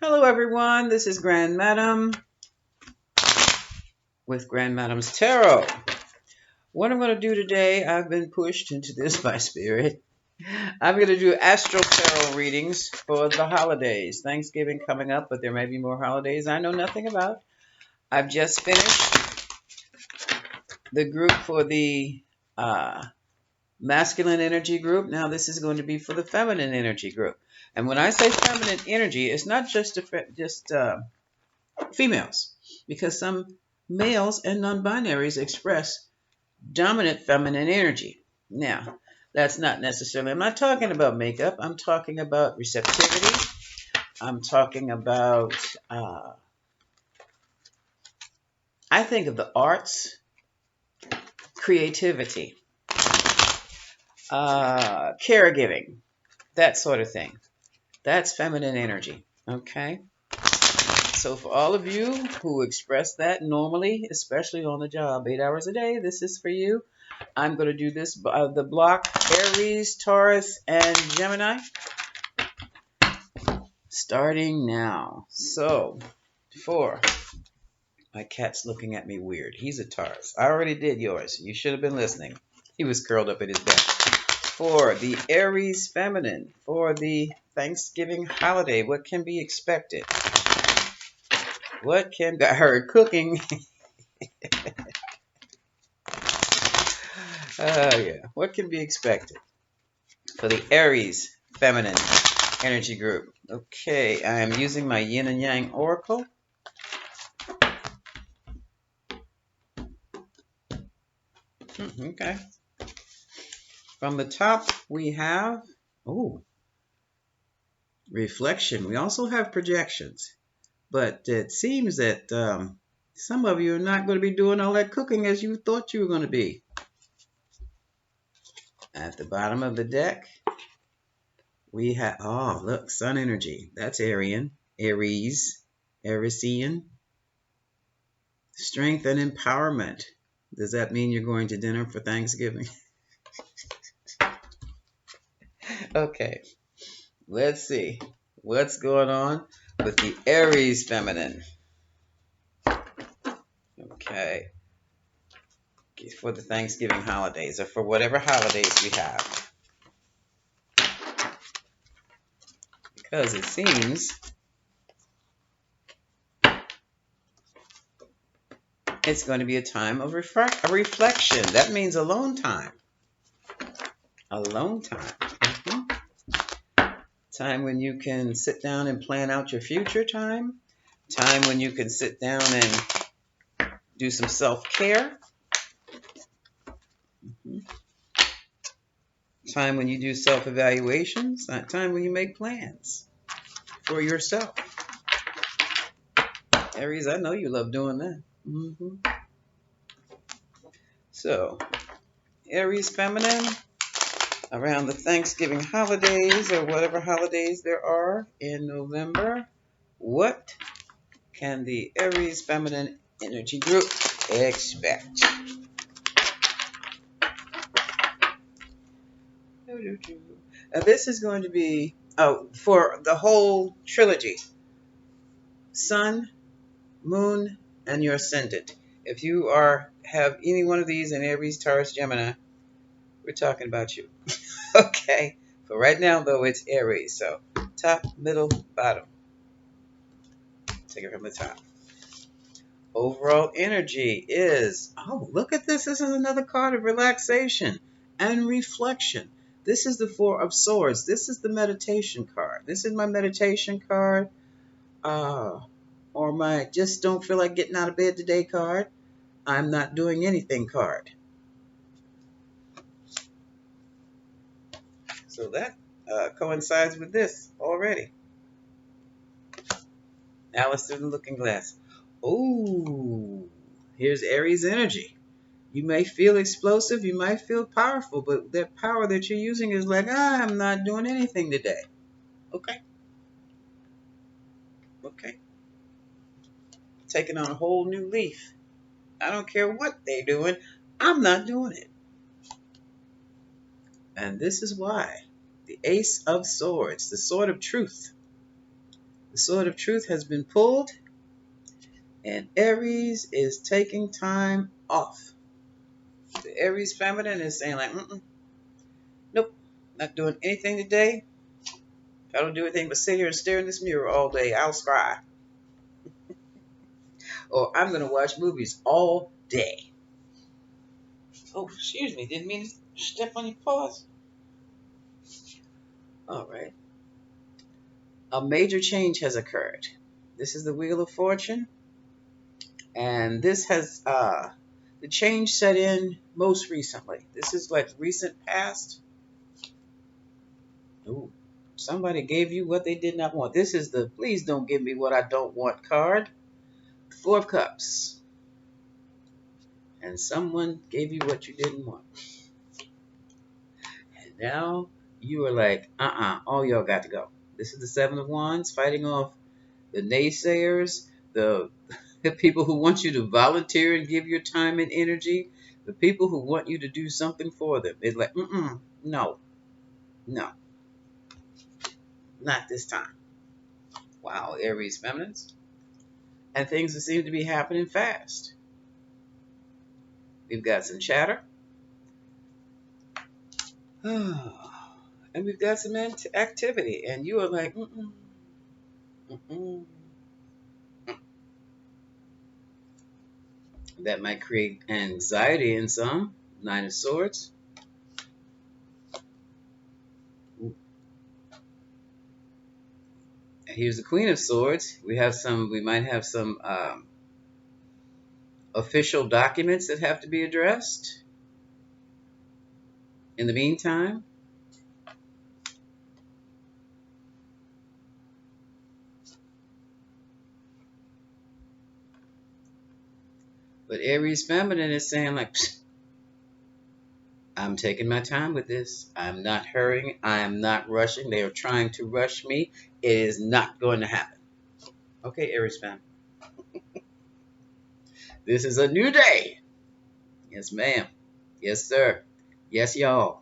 Hello everyone, this is Grand Madam with Grand Madam's Tarot. What I'm going to do today, I've been pushed into this by Spirit. I'm going to do astral tarot readings for the holidays. Thanksgiving coming up, but there may be more holidays I know nothing about. I've just finished the group for the masculine energy group. Now this is going to be for the feminine energy group. And when I say feminine energy, it's not just females, because some males and non-binaries express dominant feminine energy. Now, that's not necessarily, I'm not talking about makeup, I'm talking about receptivity, I'm talking about, I think of the arts, creativity, caregiving, that sort of thing. That's feminine energy, okay? So for all of you who express that normally, especially on the job, 8 hours a day, this is for you. I'm going to do this, the block Aries, Taurus, and Gemini, starting now. So, my cat's looking at me weird. He's a Taurus. I already did yours. You should have been listening. He was curled up in his bed. For the Aries feminine, for the Thanksgiving holiday, what can be expected? I heard cooking. Yeah. What can be expected for the Aries feminine energy group? Okay, I am using my yin and yang oracle. Okay. From the top, we have, reflection. We also have projections. But it seems that some of you are not going to be doing all that cooking as you thought you were going to be. At the bottom of the deck, we have, look, sun energy. That's Aryan, Aries, Arisian. Strength and empowerment. Does that mean you're going to dinner for Thanksgiving? Okay, let's see what's going on with the Aries feminine. Okay, for the Thanksgiving holidays, or for whatever holidays we have. Because it seems it's going to be a time of reflection. That means alone time. Alone time. Time when you can sit down and plan out your future time. Time when you can sit down and do some self-care. Time when you do self-evaluations. Time when you make plans for yourself. Aries, I know you love doing that. So, Aries feminine, around the Thanksgiving holidays or whatever holidays there are in November, what can the Aries feminine energy group expect? Now this is going to be for the whole trilogy: Sun, Moon, and your ascendant. If you have any one of these in Aries, Taurus, Gemini, we're talking about you. Okay. For right now, though, it's Aries. So top, middle, bottom. Take it from the top. Overall energy is, look at this. This is another card of relaxation and reflection. This is the Four of Swords. This is the meditation card. This is my meditation card. Or my just don't feel like getting out of bed today card. I'm not doing anything card. So that coincides with this already. Alice through the looking glass. Oh, here's Aries energy. You may feel explosive, you might feel powerful, but that power that you're using is like, I'm not doing anything today. Okay. Taking on a whole new leaf. I don't care what they're doing. I'm not doing it. And this is why the Ace of Swords, the sword of truth, The sword of truth has been pulled, and Aries is taking time off. The Aries feminine is saying like, nope, not doing anything today. If I don't do anything but sit here and stare in this mirror all day, I'll cry. Or I'm going to watch movies all day. Oh, excuse me, didn't mean to step on your paws. All right. A major change has occurred. This is the Wheel of Fortune, and this has the change set in most recently. This is like recent past. Ooh, somebody gave you what they did not want. This is the please don't give me what I don't want card. Four of Cups. And someone gave you what you didn't want. And now you are like, all y'all got to go. This is the Seven of Wands fighting off the naysayers, the people who want you to volunteer and give your time and energy, the people who want you to do something for them. It's like, no, no, not this time. Wow, Aries feminines. And things that seem to be happening fast. We've got some chatter. And we've got some activity. And you are like, mm. That might create anxiety in some. Nine of Swords. Ooh. Here's the Queen of Swords. We might have some official documents that have to be addressed. In the meantime, but Aries feminine is saying like, I'm taking my time with this. I'm not hurrying. I am not rushing. They are trying to rush me. It is not going to happen. Okay, Aries fam. This is a new day. Yes, ma'am. Yes, sir. Yes, y'all.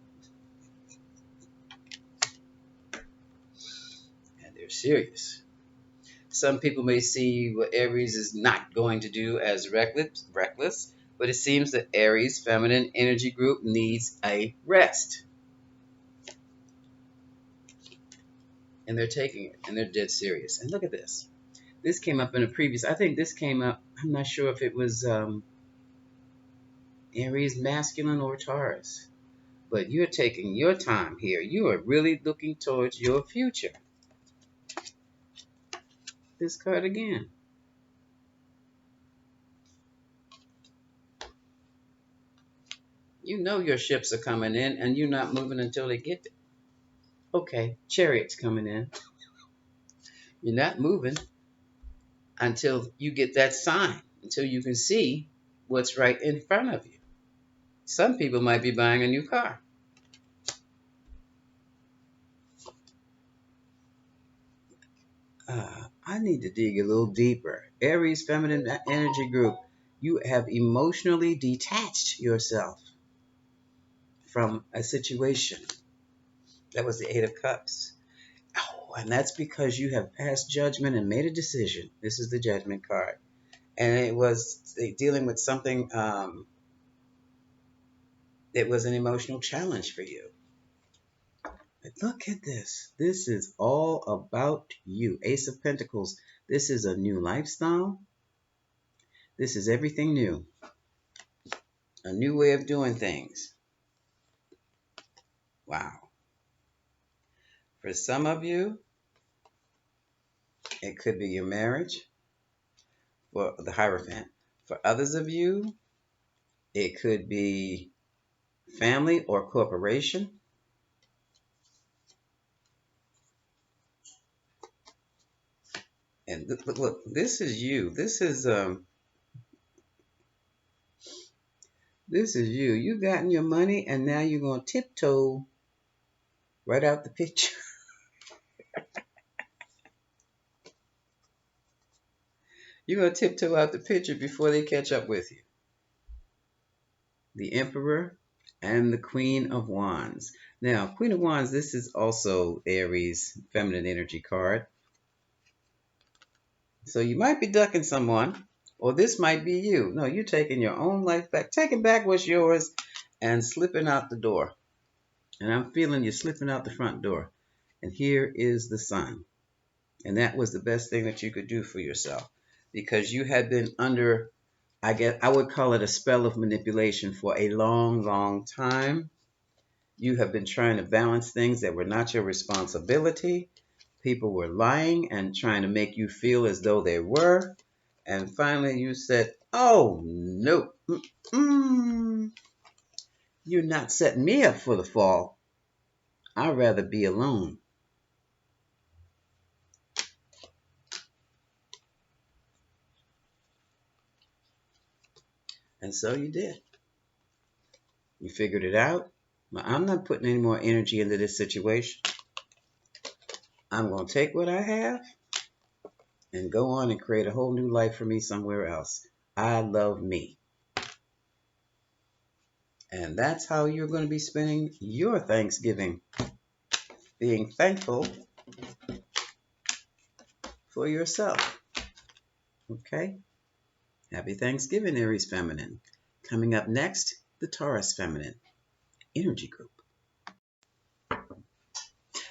And they're serious. Some people may see what Aries is not going to do as reckless, but it seems that Aries feminine energy group needs a rest. And they're taking it, and they're dead serious. And look at this. This came up in a previous, I think this came up, I'm not sure if it was Aries masculine or Taurus. But you're taking your time here. You are really looking towards your future. This card again. You know your ships are coming in and you're not moving until they get there. Okay, Chariot's coming in. You're not moving until you get that sign, until you can see what's right in front of you. Some people might be buying a new car. I need to dig a little deeper. Aries feminine energy group, you have emotionally detached yourself from a situation. That was the Eight of Cups. Oh, and that's because you have passed judgment and made a decision. This is the Judgment card. And it was dealing with something that was an emotional challenge for you. But look at this. This is all about you. Ace of Pentacles. This is a new lifestyle. This is everything new. A new way of doing things. Wow. For some of you, it could be your marriage. For the Hierophant. For others of you, it could be family or corporation. And look, this is you. This is you. You gotten your money and now you're gonna tiptoe right out the picture. You're gonna tiptoe out the picture before they catch up with you. The Emperor and the Queen of Wands. Now, Queen of Wands, this is also Aries feminine energy card. So you might be ducking someone, or this might be you. No, you're taking your own life back, taking back what's yours, and slipping out the door. And I'm feeling you slipping out the front door. And here is the sun. And that was the best thing that you could do for yourself, because you had been under, I guess I would call it a spell of manipulation for a long, long time. You have been trying to balance things that were not your responsibility. People were lying and trying to make you feel as though they were. And finally you said, oh, no, you're not setting me up for the fall. I'd rather be alone. And so you did. You figured it out. Well, I'm not putting any more energy into this situation. I'm going to take what I have and go on and create a whole new life for me somewhere else. I love me. And that's how you're going to be spending your Thanksgiving, being thankful for yourself. Okay? Happy Thanksgiving, Aries Feminine. Coming up next, the Taurus Feminine Energy Group.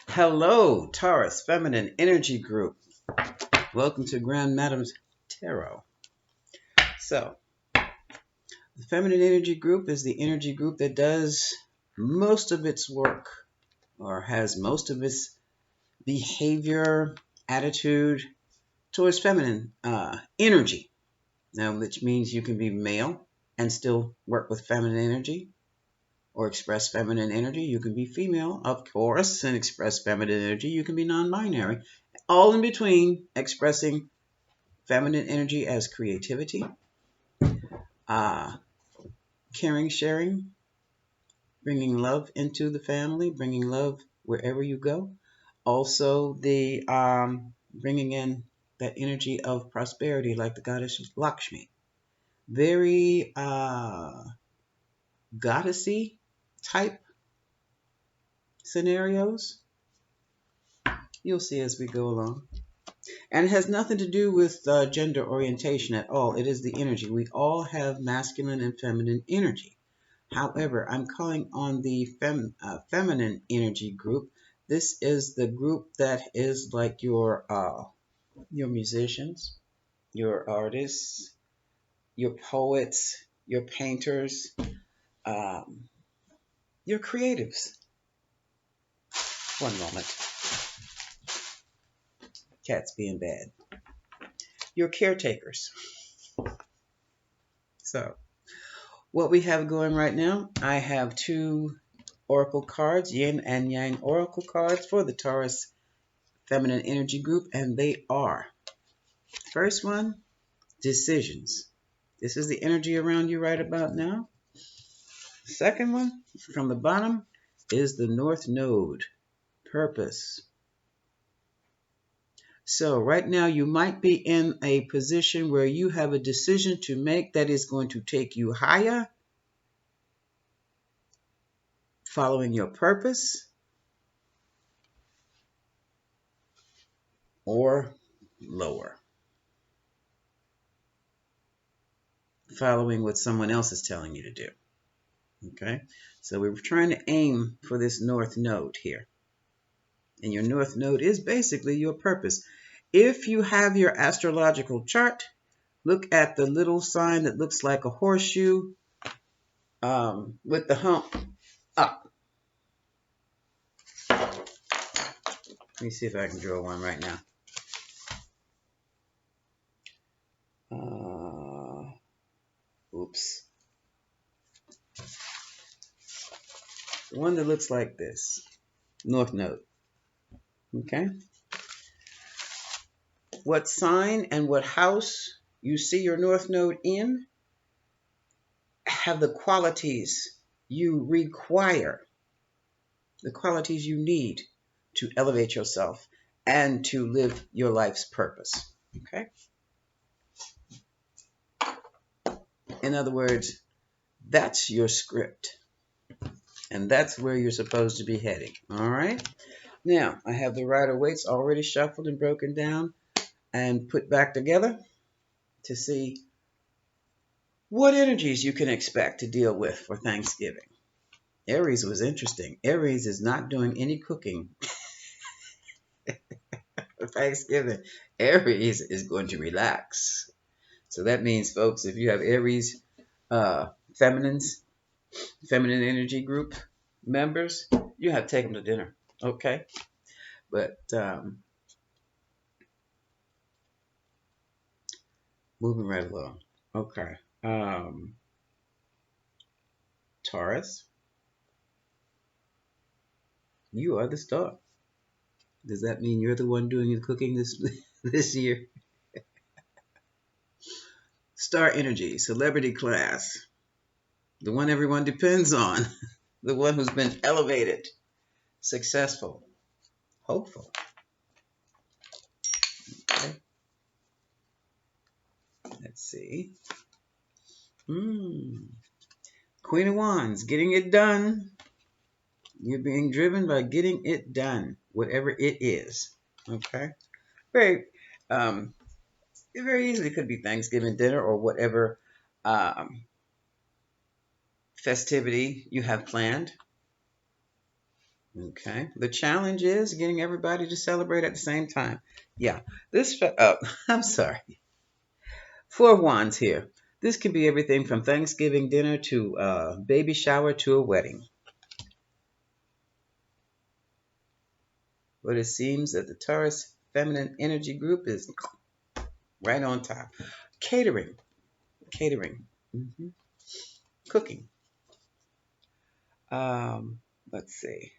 Hello, Taurus Feminine Energy Group. Welcome to Grand Madam's Tarot. So, the Feminine Energy Group is the energy group that does most of its work, or has most of its behavior, attitude towards feminine energy. Now, which means you can be male and still work with feminine energy, or express feminine energy. You can be female, of course, and express feminine energy. You can be non-binary. All in between, expressing feminine energy as creativity, caring, sharing, bringing love into the family, bringing love wherever you go. Also, the bringing in that energy of prosperity, like the goddess Lakshmi. Very goddessy type scenarios. You'll see as we go along. And it has nothing to do with gender orientation at all. It is the energy. We all have masculine and feminine energy. However, I'm calling on the feminine energy group. This is the group that is like your musicians, your artists, your poets, your painters, um, your creatives. One moment. Cats being bad. Your caretakers. So, what we have going right now, I have two oracle cards, yin and yang oracle cards for the Taurus Feminine Energy Group, and they are, first one, decisions. This is the energy around you right about now. Second one, from the bottom, is the North Node, purpose. So right now you might be in a position where you have a decision to make that is going to take you higher, following your purpose, or lower, following what someone else is telling you to do. Okay, so we're trying to aim for this North Node here. And your North Node is basically your purpose. If you have your astrological chart, look at the little sign that looks like a horseshoe with the hump up. Let me see if I can draw one right now. Oops. One that looks like this. North Node. Okay? What sign and what house you see your North Node in have the qualities you require, the qualities you need to elevate yourself and to live your life's purpose. Okay? In other words, that's your script. And that's where you're supposed to be heading. All right? Now, I have the Rider-Waite's already shuffled and broken down. and put back together to see what energies you can expect to deal with for Thanksgiving. Aries was interesting. Aries is not doing any cooking for Thanksgiving. Aries is going to relax. So that means, folks, if you have Aries feminines, feminine energy group members, you have taken to dinner. Okay? But moving right along. Okay. Um, Taurus, you are the star. Does that mean you're the one doing the cooking this this year? Star energy, celebrity class, the one everyone depends on, the one who's been elevated, successful, hopeful. Okay, let's see. Hmm. Queen of Wands, getting it done. You're being driven by getting it done, whatever it is. Okay. Very, um, it very easily could be Thanksgiving dinner or whatever um, festivity you have planned. Okay. The challenge is getting everybody to celebrate at the same time. Yeah. I'm sorry. Four of Wands here. This could be everything from Thanksgiving dinner to a baby shower to a wedding. But it seems that the Taurus feminine energy group is right on top. Catering. Catering. hmm Cooking. Let's see.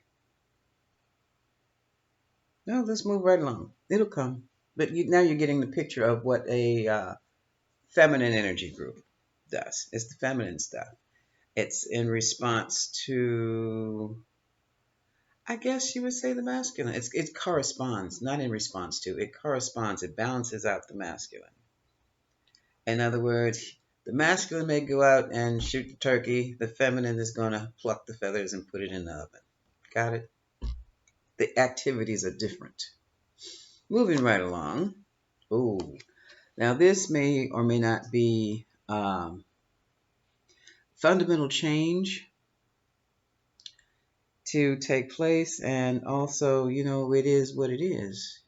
No, let's move right along. It'll come. But now you're getting the picture of what a feminine energy group does. It's the feminine stuff. It's in response to, I guess you would say, the masculine. It corresponds, not in response to. It corresponds. It balances out the masculine. In other words, the masculine may go out and shoot the turkey. The feminine is going to pluck the feathers and put it in the oven. Got it? The activities are different. Moving right along. Ooh. Now, this may or may not be fundamental change to take place, and also, it is what it is.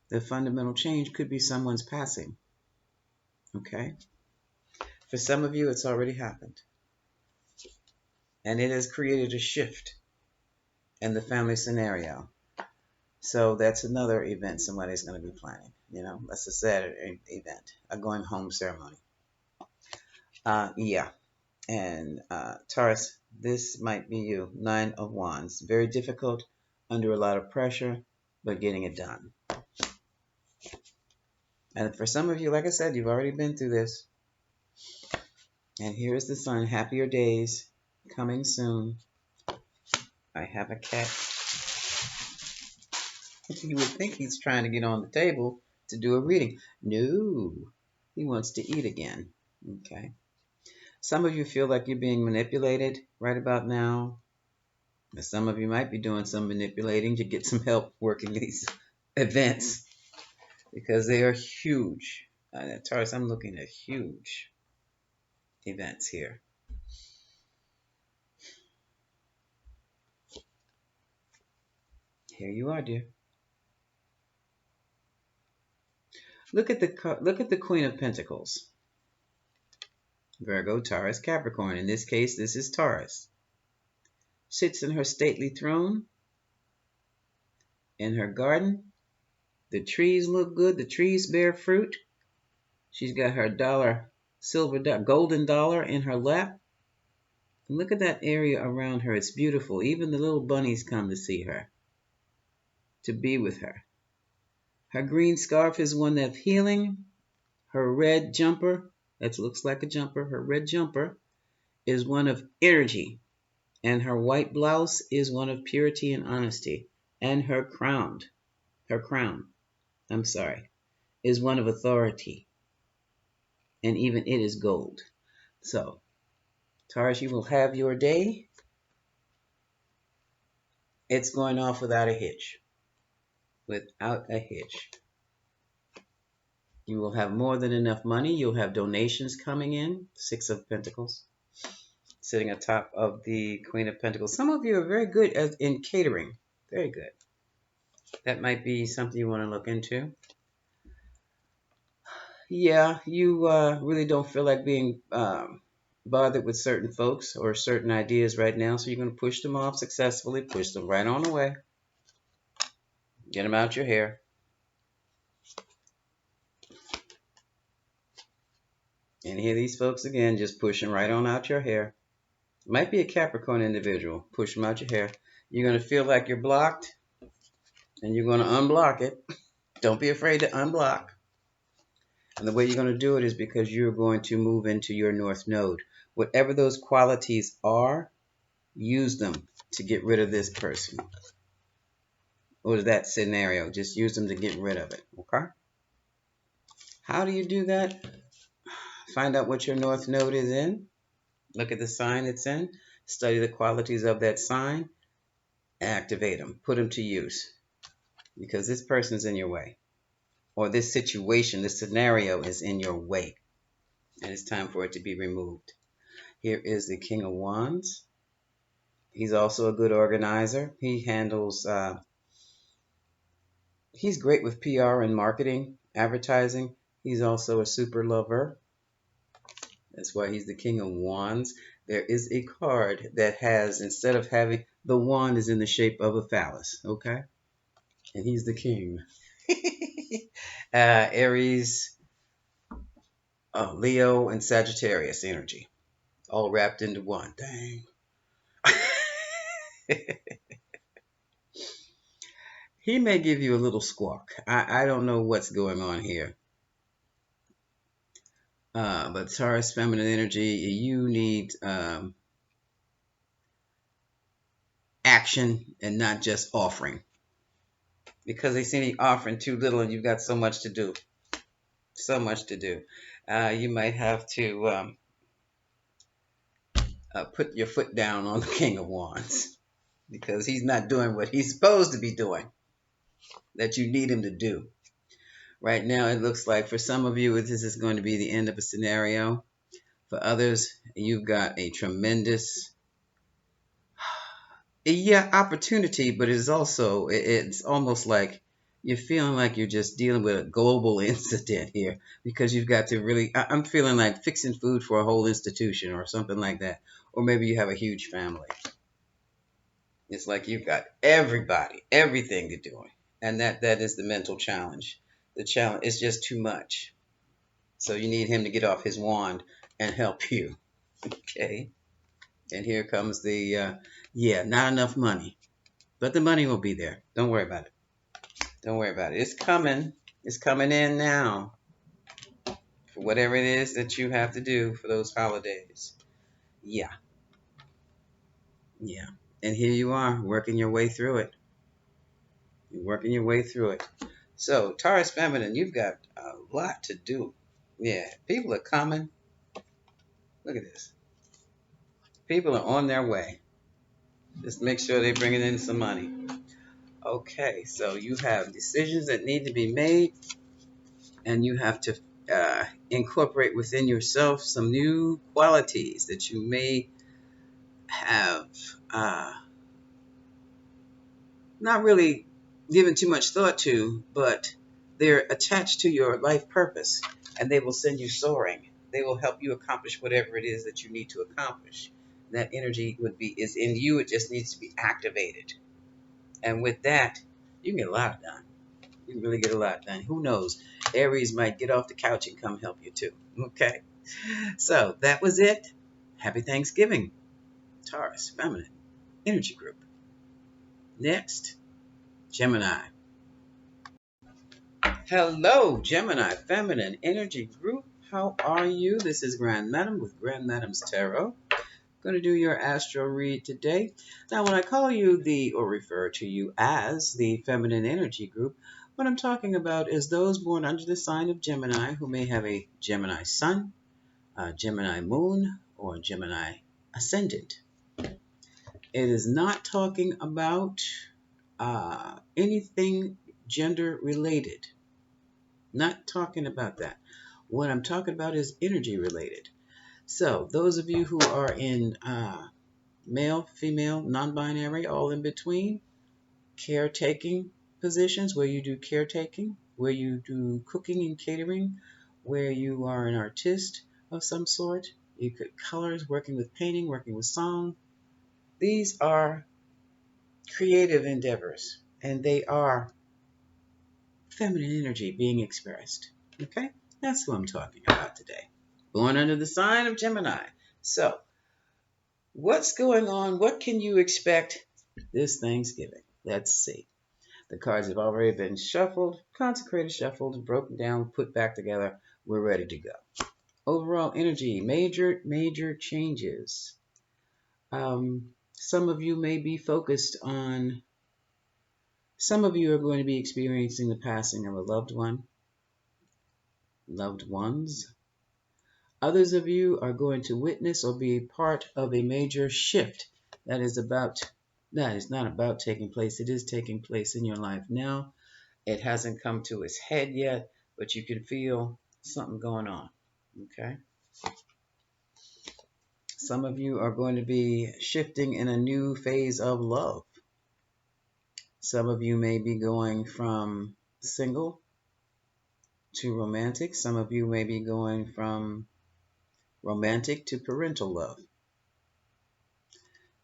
The fundamental change could be someone's passing. Okay? For some of you, it's already happened, and it has created a shift in the family scenario. So that's another event somebody's going to be planning. That's a Saturday event, a going home ceremony. Yeah. And Taurus, this might be you. Nine of Wands. Very difficult, under a lot of pressure, but getting it done. And for some of you, like I said, you've already been through this. And here is the sun. Happier days coming soon. I have a cat. You would think he's trying to get on the table to do a reading. No, he wants to eat again. Okay. Some of you feel like you're being manipulated right about now. And some of you might be doing some manipulating to get some help working these events because they are huge. Taurus, I'm looking at huge events here. Here you are, dear. Look at the Queen of Pentacles. Virgo, Taurus, Capricorn. In this case, this is Taurus. Sits in her stately throne in her garden. The trees look good. The trees bear fruit. She's got her golden dollar in her lap. And look at that area around her. It's beautiful. Even the little bunnies come to see her, to be with her. Her green scarf is one of healing. Her red jumper, that looks like a jumper, her red jumper is one of energy. And her white blouse is one of purity and honesty. And her crown, is one of authority. And even it is gold. So, Taurus, you will have your day. It's going off without a hitch. Without a hitch. You will have more than enough money. You'll have donations coming in. Six of Pentacles, sitting atop of the Queen of Pentacles. Some of you are very good in catering. Very good. That might be something you want to look into. Yeah, you really don't feel like being bothered with certain folks or certain ideas right now, so you're going to push them off successfully, push them right on away, get them out your hair. And here these folks again, just pushing right on out your hair. Might be a Capricorn individual. Push them out your hair. You're going to feel like you're blocked, and you're going to unblock it. Don't be afraid to unblock. And the way you're going to do it is because you're going to move into your North Node. Whatever those qualities are, use them to get rid of this person or that scenario. Just use them to get rid of it. Okay? How do you do that? Find out what your North Node is in. Look at the sign it's in. Study the qualities of that sign. Activate them. Put them to use. Because this person's in your way. Or this situation, this scenario is in your way. And it's time for it to be removed. Here is the King of Wands. He's also a good organizer. He handles, he's great with PR and marketing, advertising. He's also a super lover. That's why he's the King of Wands. There is a card that has, instead of having, the wand is in the shape of a phallus, okay? And he's the king. Aries, Leo, and Sagittarius energy. All wrapped into one. Dang. He may give you a little squawk. I don't know what's going on here. But Taurus feminine energy, you need action and not just offering. Because they seem to be offering too little and you've got so much to do. So much to do. You might have to put your foot down on the King of Wands. Because he's not doing what he's supposed to be doing. That you need him to do. Right now, it looks like for some of you, this is going to be the end of a scenario. For others, you've got a tremendous, opportunity, but it's almost like you're feeling like you're just dealing with a global incident here because you've got to really, I'm feeling like fixing food for a whole institution or something like that. Or maybe you have a huge family. It's like you've got everybody, everything to do. And that is the mental challenge. The challenge is just too much. So you need him to get off his wand and help you. Okay. And here comes the, not enough money. But the money will be there. Don't worry about it. Don't worry about it. It's coming. It's coming in now. For whatever it is that you have to do for those holidays. Yeah. Yeah. And here you are, working your way through it. You're working your way through it. So, Taurus Feminine, you've got a lot to do. Yeah. People are coming. Look at this. People are on their way. Just make sure they're bringing in some money. Okay, so you have decisions that need to be made, and you have to incorporate within yourself some new qualities that you may have not really given too much thought to, but they're attached to your life purpose, and they will send you soaring. They will help you accomplish whatever it is that you need to accomplish. That energy is in you. It just needs to be activated. And with that, you can get a lot done. You can really get a lot done. Who knows? Aries might get off the couch and come help you too. Okay. So that was it. Happy Thanksgiving, Taurus Feminine Energy Group. Next, Gemini. Hello, Gemini Feminine Energy Group. How are you? This is Grand Madam with Grand Madam's Tarot. Going to do your astro read today. Now, when I call you or refer to you as the Feminine Energy Group, what I'm talking about is those born under the sign of Gemini who may have a Gemini Sun, a Gemini Moon, or a Gemini Ascendant. It is not talking about anything gender related. Not talking about that. What I'm talking about is energy related. So those of you who are in male, female, non-binary, all in between, caretaking positions where you do caretaking, where you do cooking and catering, where you are an artist of some sort. You could colors, working with painting, working with song. These are creative endeavors, and they are feminine energy being expressed. Okay? That's what I'm talking about today. Born under the sign of Gemini. So, what's going on? What can you expect this Thanksgiving? Let's see. The cards have already been shuffled, consecrated, shuffled, broken down, put back together. We're ready to go. Overall energy, major changes. Some of you may be focused on, some of you are going to be experiencing the passing of a loved one, loved ones. Others of you are going to witness or be part of a major shift that is not about taking place. It is taking place in your life now. It hasn't come to its head yet, but you can feel something going on. Okay? Some of you are going to be shifting in a new phase of love. Some of you may be going from single to romantic. Some of you may be going from romantic to parental love.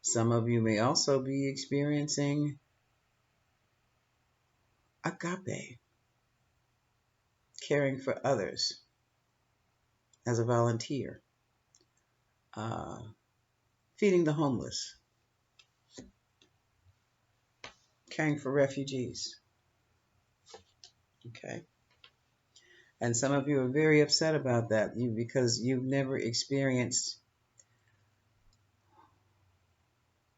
Some of you may also be experiencing agape, caring for others as a volunteer, uh, feeding the homeless, caring for refugees. Okay? And some of you are very upset about that because you've never experienced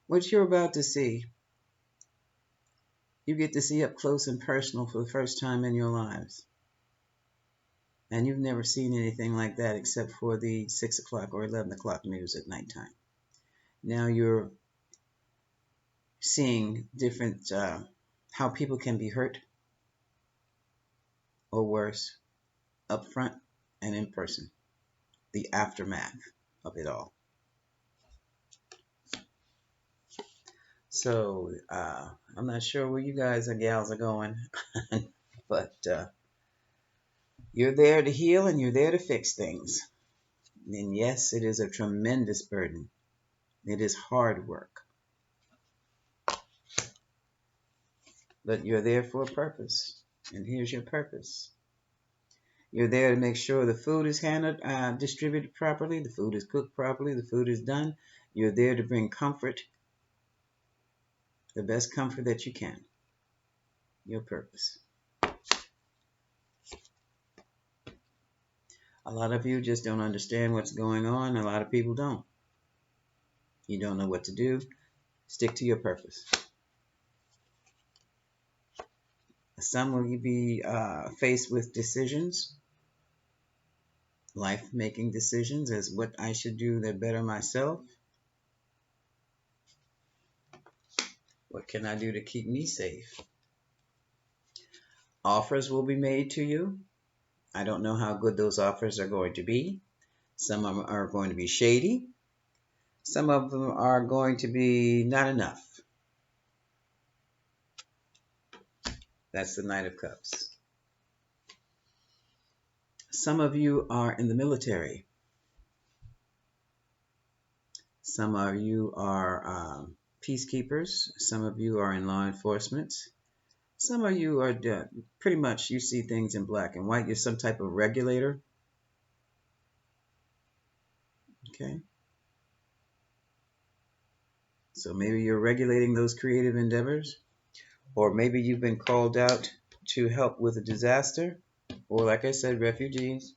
what you're about to see. You get to see up close and personal for the first time in your lives. And you've never seen anything like that except for the 6 o'clock or 11 o'clock news at nighttime. Now you're seeing different, how people can be hurt or worse, up front and in person. The aftermath of it all. So I'm not sure where you guys and gals are going, but you're there to heal and you're there to fix things. And yes, it is a tremendous burden. It is hard work. But you're there for a purpose. And here's your purpose. You're there to make sure the food is handled, distributed properly, the food is cooked properly, the food is done. You're there to bring comfort, the best comfort that you can. Your purpose. A lot of you just don't understand what's going on. A lot of people don't. You don't know what to do. Stick to your purpose. Some will be faced with decisions, life-making decisions as what I should do to better myself. What can I do to keep me safe? Offers will be made to you. I don't know how good those offers are going to be. Some of them are going to be shady. Some of them are going to be not enough. That's the Knight of Cups. Some of you are in the military. Some of you are peacekeepers. Some of you are in law enforcement. Some of you are pretty much, you see things in black and white. You're some type of regulator. Okay. So maybe you're regulating those creative endeavors. Or maybe you've been called out to help with a disaster. Or like I said, refugees.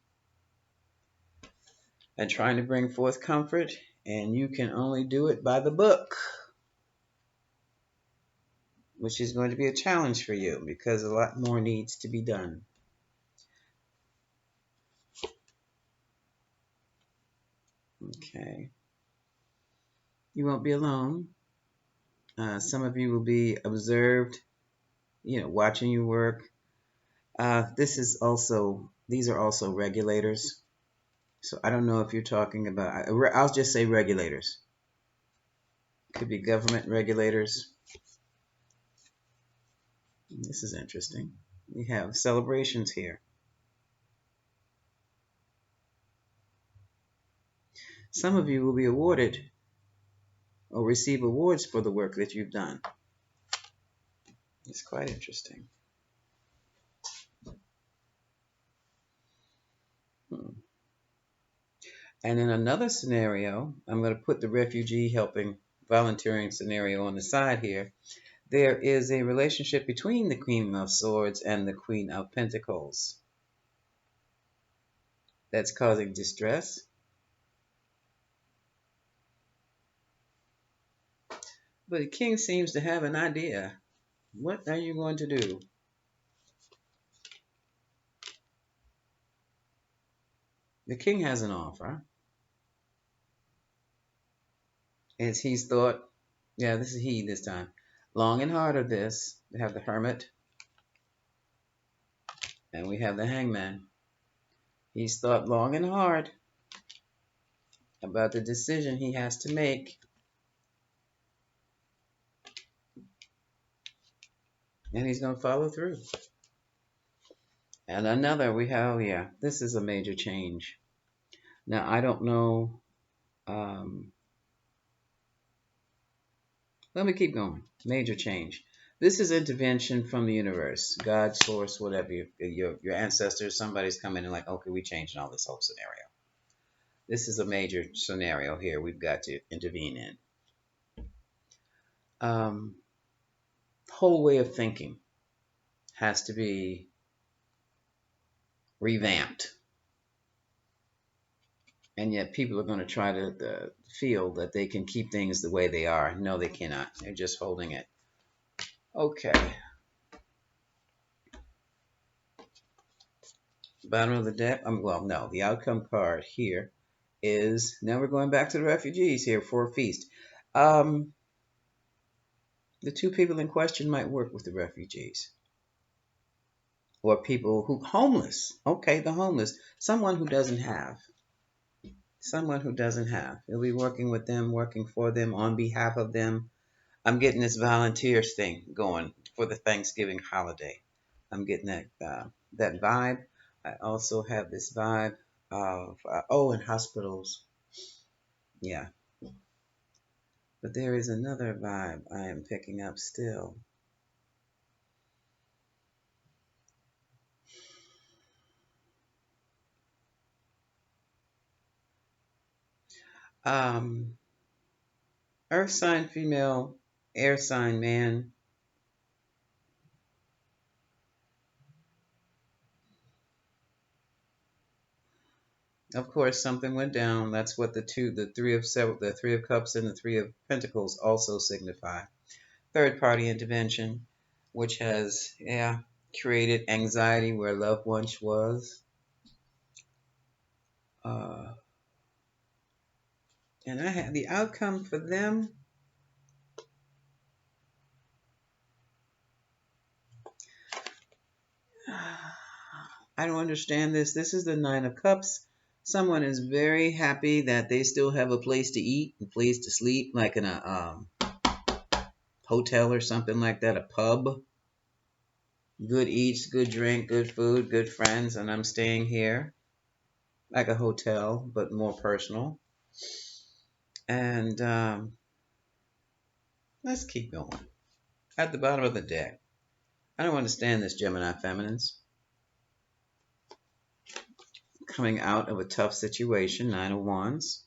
And trying to bring forth comfort. And you can only do it by the book. Which is going to be a challenge for you because a lot more needs to be done. Okay. You won't be alone. Some of you will be observed, watching you work. These are also regulators. So I don't know if you're talking about, I'll just say regulators. Could be government regulators. This is interesting. We have celebrations here. Some of you will be awarded or receive awards for the work that you've done. It's quite interesting. And in another scenario, I'm going to put the refugee helping volunteering scenario on the side here. There is a relationship between the Queen of Swords and the Queen of Pentacles that's causing distress. But the king seems to have an idea. What are you going to do? The king has an offer. As he's thought, yeah, this is he this time. Long and hard of this. We have the hermit. And we have the hangman. He's thought long and hard about the decision he has to make. And he's going to follow through. And another, we have, oh yeah, this is a major change. Now, I don't know. Let me keep going. Major change. This is intervention from the universe, God, source, whatever. Your ancestors, somebody's coming in like, okay, we changing all this whole scenario. This is a major scenario here we've got to intervene in. Whole way of thinking has to be revamped. And yet people are going to try to feel that they can keep things the way they are. No, they cannot. They're just holding it. Okay. Bottom of the deck. Well, no. The outcome card here is, now we're going back to the refugees here for a feast. The two people in question might work with the refugees. Or people who, homeless. Okay, the homeless. Someone who doesn't have. Someone who doesn't have. You'll be working with them, working for them, on behalf of them. I'm getting this volunteers thing going for the Thanksgiving holiday. I'm getting that vibe. I also have this vibe of, in hospitals. Yeah. But there is another vibe I am picking up still. Earth sign female, air sign man. Of course, something went down. That's what the three of cups and the three of pentacles also signify. Third party intervention, which has, created anxiety where love once was. And I have the outcome for them. I don't understand this. This is the Nine of Cups. Someone is very happy that they still have a place to eat, a place to sleep, like in a hotel or something like that, a pub. Good eats, good drink, good food, good friends, and I'm staying here like a hotel, but more personal. And let's keep going. At the bottom of the deck. I don't understand this, Gemini feminines. Coming out of a tough situation, Nine of Wands.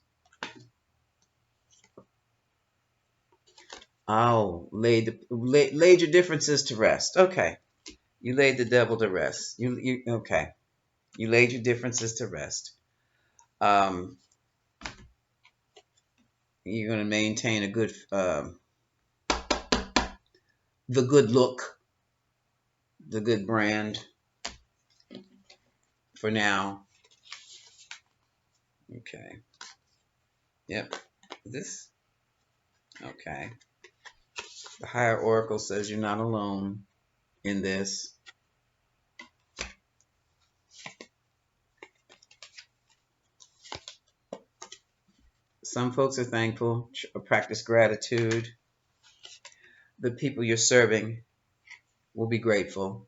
Oh, laid your differences to rest. Okay. You laid the devil to rest. Okay. You laid your differences to rest. You're going to maintain a good, the good look, the good brand for now. Okay. Yep. This. Okay. The higher oracle says you're not alone in this. Some folks are thankful, practice gratitude. The people you're serving will be grateful.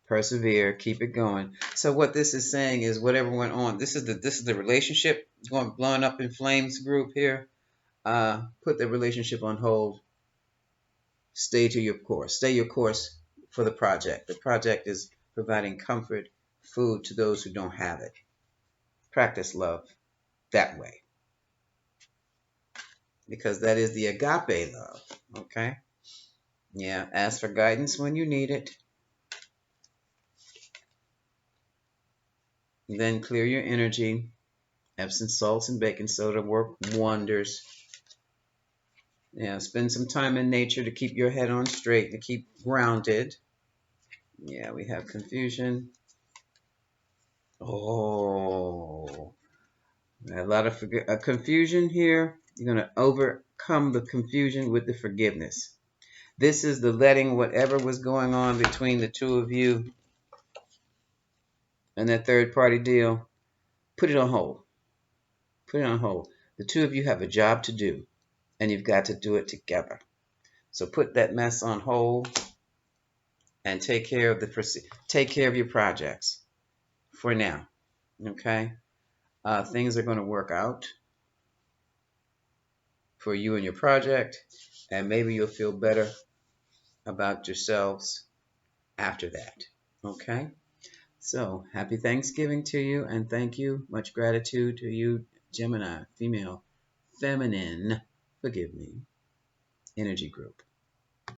Persevere, keep it going. So what this is saying is whatever went on. This is the relationship going blowing up in flames group here. Put the relationship on hold. Stay to your course. Stay your course for the project. The project is providing comfort, food to those who don't have it. Practice love that way, because that is the agape love. Okay? Yeah, ask for guidance when you need it. Then clear your energy. Epsom salts and baking soda work wonders. Yeah, spend some time in nature to keep your head on straight, to keep grounded. Yeah, we have confusion. Oh, a lot of confusion here. You're going to overcome the confusion with the forgiveness. This is the letting whatever was going on between the two of you and that third party deal, put it on hold. Put it on hold. The two of you have a job to do, and you've got to do it together. So put that mess on hold and take care of your projects for now. Okay, things are going to work out for you and your project, and maybe you'll feel better about yourselves after that. Okay, so happy Thanksgiving to you, and thank you. Much gratitude to you, Gemini, female, feminine, forgive me, energy group.